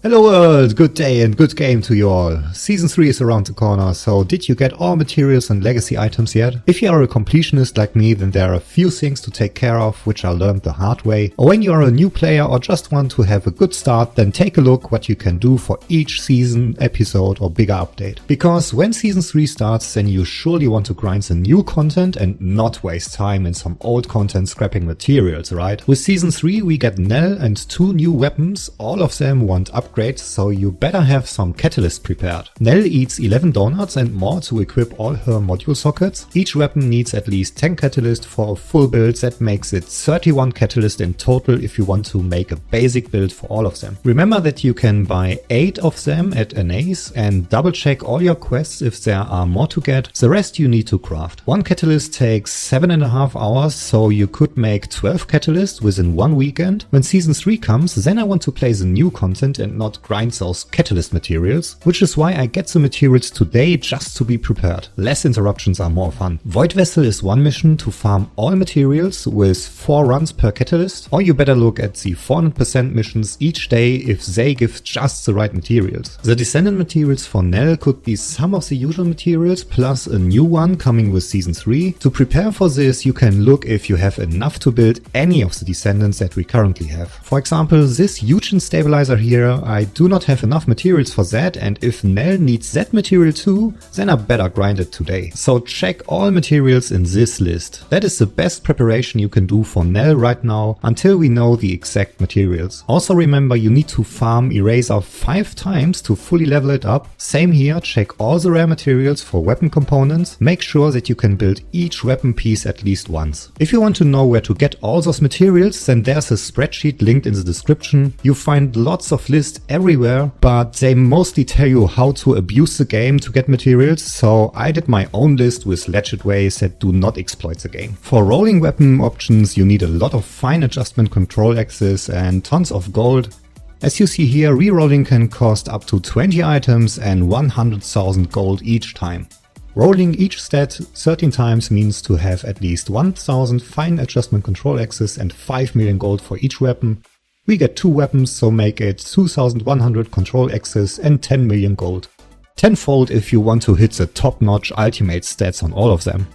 Hello world, good day and good game to you all. Season 3 is around the corner, so did you get all materials and legacy items yet? If you are a completionist like me, then there are a few things to take care of which I learned the hard way. Or when you are a new player or just want to have a good start, then take a look what you can do for each season, episode or bigger update. Because when Season 3 starts, then you surely want to grind the new content and not waste time in some old content scrapping materials, right? With Season 3 we get Nell and 2 new weapons, all of them want upgrades, so you better have some catalysts prepared. Nell eats 11 donuts and more to equip all her module sockets. Each weapon needs at least 10 catalysts for a full build. That makes it 31 catalysts in total if you want to make a basic build for all of them. Remember that you can buy 8 of them at Anais and double check all your quests if there are more to get. The rest you need to craft. One catalyst takes 7.5 hours, so you could make 12 catalysts within one weekend. When Season 3 comes, then I want to play the new content and not grind those catalyst materials, which is why I get the materials today just to be prepared. Less interruptions are more fun. Void Vessel is one mission to farm all materials with 4 runs per catalyst, or you better look at the 400% missions each day if they give just the right materials. The Descendant Materials for Nell could be some of the usual materials plus a new one coming with Season 3. To prepare for this you can look if you have enough to build any of the Descendants that we currently have. For example, this Eugen stabilizer here, I do not have enough materials for that, and if Nell needs that material too, then I better grind it today. So check all materials in this list. That is the best preparation you can do for Nell right now until we know the exact materials. Also remember you need to farm Eraser 5 times to fully level it up. Same here, check all the rare materials for weapon components. Make sure that you can build each weapon piece at least once. If you want to know where to get all those materials, then there's a spreadsheet linked in the description. You find lots of lists everywhere, but they mostly tell you how to abuse the game to get materials, so I did my own list with legit ways that do not exploit the game. For rolling weapon options you need a lot of fine adjustment control axes and tons of gold. As you see here, rerolling can cost up to 20 items and 100,000 gold each time. Rolling each stat 13 times means to have at least 1000 fine adjustment control axes and 5 million gold for each weapon. We get 2 weapons, so make it 2100 control axes and 10 million gold. Tenfold if you want to hit the top-notch ultimate stats on all of them.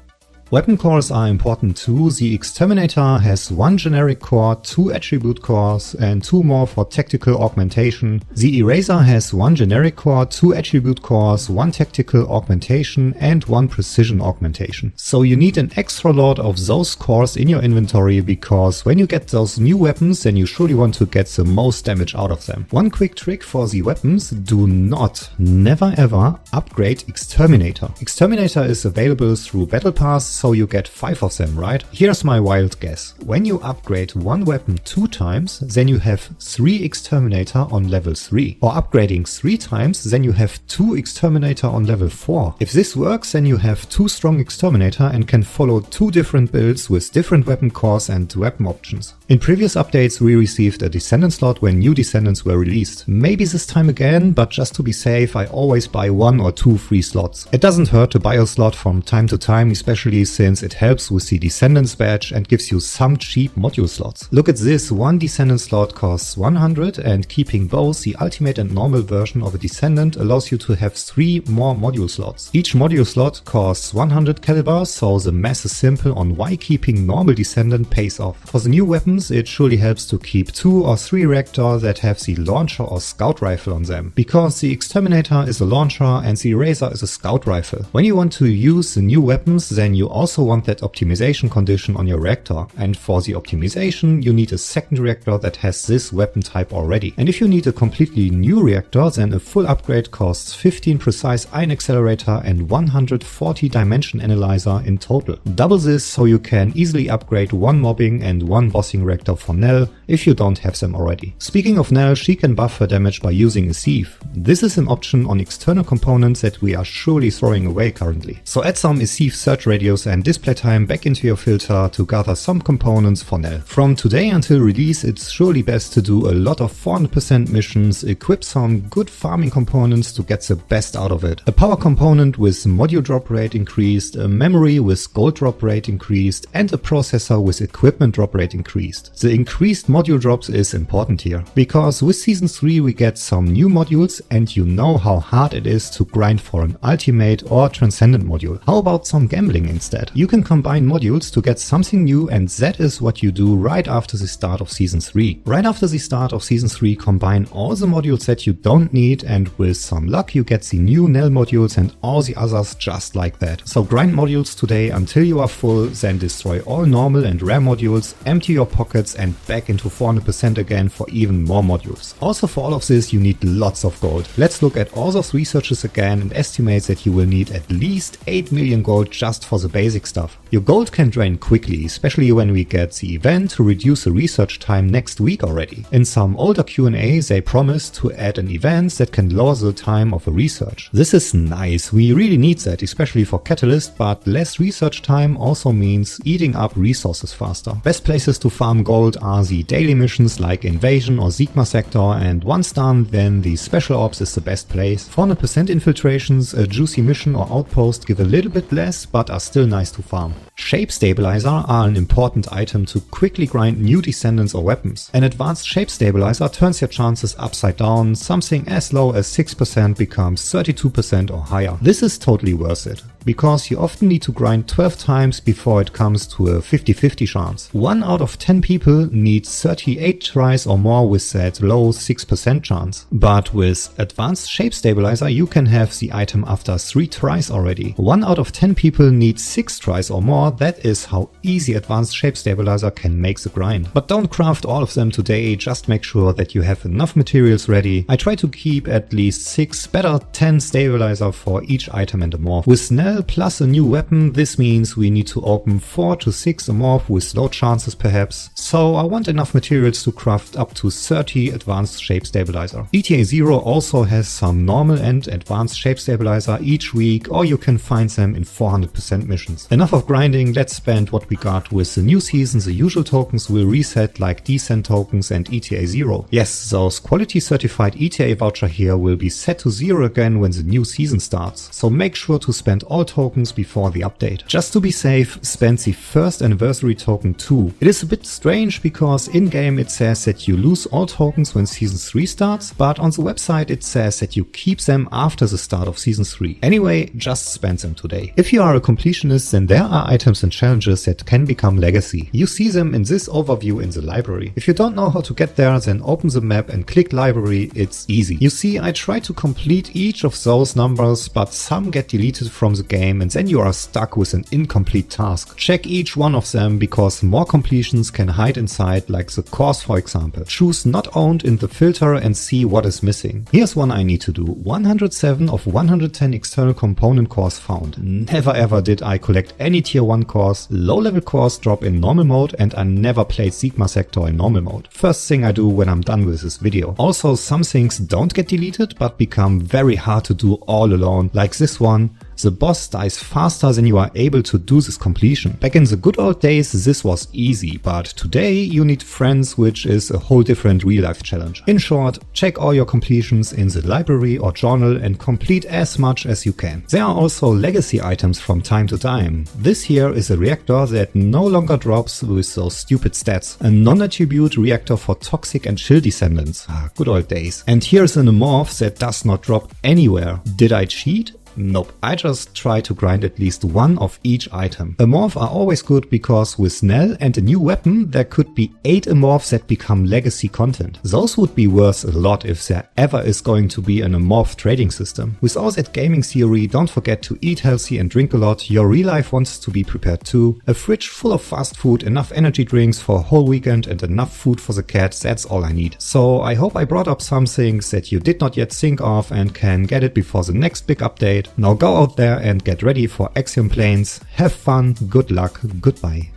Weapon cores are important too. The Exterminator has 1 generic core, 2 attribute cores and 2 more for tactical augmentation. The Eraser has 1 generic core, 2 attribute cores, 1 tactical augmentation and 1 precision augmentation. So you need an extra lot of those cores in your inventory, because when you get those new weapons then you surely want to get the most damage out of them. One quick trick for the weapons: do not, never ever upgrade Exterminator. Exterminator is available through Battle Pass, so you get 5 of them, right? Here's my wild guess. When you upgrade one weapon 2 times, then you have 3 Exterminator on level 3. Or upgrading 3 times, then you have 2 Exterminator on level 4. If this works, then you have 2 strong Exterminator and can follow 2 different builds with different weapon cores and weapon options. In previous updates we received a Descendant slot when new Descendants were released. Maybe this time again, but just to be safe I always buy 1 or 2 free slots. It doesn't hurt to buy a slot from time to time, especially since it helps with the Descendants badge and gives you some cheap module slots. Look at this, 1 Descendant slot costs 100, and keeping both the ultimate and normal version of a Descendant allows you to have 3 more module slots. Each module slot costs 100 caliber, so the math is simple on why keeping normal Descendant pays off. For the new weapons it surely helps to keep 2 or 3 Reactor that have the launcher or scout rifle on them, because the Exterminator is a launcher and the Eraser is a scout rifle. When you want to use the new weapons, then you also want that optimization condition on your reactor, and for the optimization you need a second reactor that has this weapon type already. And if you need a completely new reactor, then a full upgrade costs 15 precise ion accelerator and 140 dimension analyzer in total. Double this so you can easily upgrade 1 mobbing and 1 bossing reactor for Nell if you don't have them already. Speaking of Nell, she can buff her damage by using a sieve. This is an option on external components that we are surely throwing away currently. So add some sieve search radios modules and display time back into your filter to gather some components for Nell. From today until release, it's surely best to do a lot of 400% missions, equip some good farming components to get the best out of it. A power component with module drop rate increased, a memory with gold drop rate increased, and a processor with equipment drop rate increased. The increased module drops is important here, because with Season 3 we get some new modules and you know how hard it is to grind for an Ultimate or Transcendent module. How about some gambling instead? You can combine modules to get something new, and that is what you do right after the start of Season 3. Right after the start of Season 3, combine all the modules that you don't need, and with some luck you get the new Nell modules and all the others just like that. So grind modules today until you are full, then destroy all normal and rare modules, empty your pockets and back into 400% again for even more modules. Also for all of this you need lots of gold. Let's look at all those researches again and estimate that you will need at least 8 million gold just for the basic stuff. Your gold can drain quickly, especially when we get the event to reduce the research time next week already. In some older Q&As they promised to add an event that can lower the time of a research. This is nice, we really need that, especially for Catalyst, but less research time also means eating up resources faster. Best places to farm gold are the daily missions like Invasion or Sigma Sector, and once done then the Special Ops is the best place. 400% infiltrations, a juicy mission or outpost give a little bit less but are still nice to farm. Shape Stabilizer are an important item to quickly grind new Descendants or weapons. An advanced Shape Stabilizer turns your chances upside down, something as low as 6% becomes 32% or higher. This is totally worth it, because you often need to grind 12 times before it comes to a 50-50 chance. 1 out of 10 people needs 38 tries or more with that low 6% chance. But with Advanced Shape Stabilizer you can have the item after 3 tries already. 1 out of 10 people needs 6 tries or more. That is how easy Advanced Shape Stabilizer can make the grind. But don't craft all of them today, just make sure that you have enough materials ready. I try to keep at least 6, better 10 stabilizer for each item and a morph. With Nell plus a new weapon, this means we need to open 4 to 6 a morph with low chances perhaps. So I want enough materials to craft up to 30 Advanced Shape Stabilizer. ETA 0 also has some normal and Advanced Shape Stabilizer each week, or you can find them in 400% missions. Enough of grinding, let's spend what we got. With the new season the usual tokens will reset like Descent tokens and ETA 0. Yes, those quality certified ETA voucher here will be set to 0 again when the new season starts, so make sure to spend all tokens before the update. Just to be safe, spend the first anniversary token too. It is a bit strange because in-game it says that you lose all tokens when Season 3 starts, but on the website it says that you keep them after the start of Season 3. Anyway, just spend them today. If you are a completionist, then there are items and challenges that can become legacy. You see them in this overview in the library. If you don't know how to get there, then open the map and click library, it's easy. You see, I try to complete each of those numbers, but some get deleted from the game and then you are stuck with an incomplete task. Check each one of them because more completions can hide inside, like the course for example. Choose not owned in the filter and see what is missing. Here's one I need to do. 107 of 110 external component cores found. Never ever did I collect any tier 1 cores, low level cores drop in normal mode, and I never played Sigma Sector in normal mode. First thing I do when I'm done with this video. Also, some things don't get deleted but become very hard to do all alone, like this one. The boss dies faster than you are able to do this completion. Back in the good old days this was easy, but today you need friends, which is a whole different real life challenge. In short, check all your completions in the library or journal and complete as much as you can. There are also legacy items from time to time. This here is a reactor that no longer drops with those stupid stats. A non-attribute reactor for toxic and chill descendants. Good old days. And here's an amorph that does not drop anywhere. Did I cheat? Nope, I just try to grind at least one of each item. Amorph are always good because with Nell and a new weapon there could be 8 amorphs that become legacy content. Those would be worth a lot if there ever is going to be an amorph trading system. With all that gaming theory, don't forget to eat healthy and drink a lot. Your real life wants to be prepared too. A fridge full of fast food, enough energy drinks for a whole weekend and enough food for the cat, that's all I need. So I hope I brought up some things that you did not yet think of and can get it before the next big update. Now go out there and get ready for Axiom Planes. Have fun, good luck, goodbye.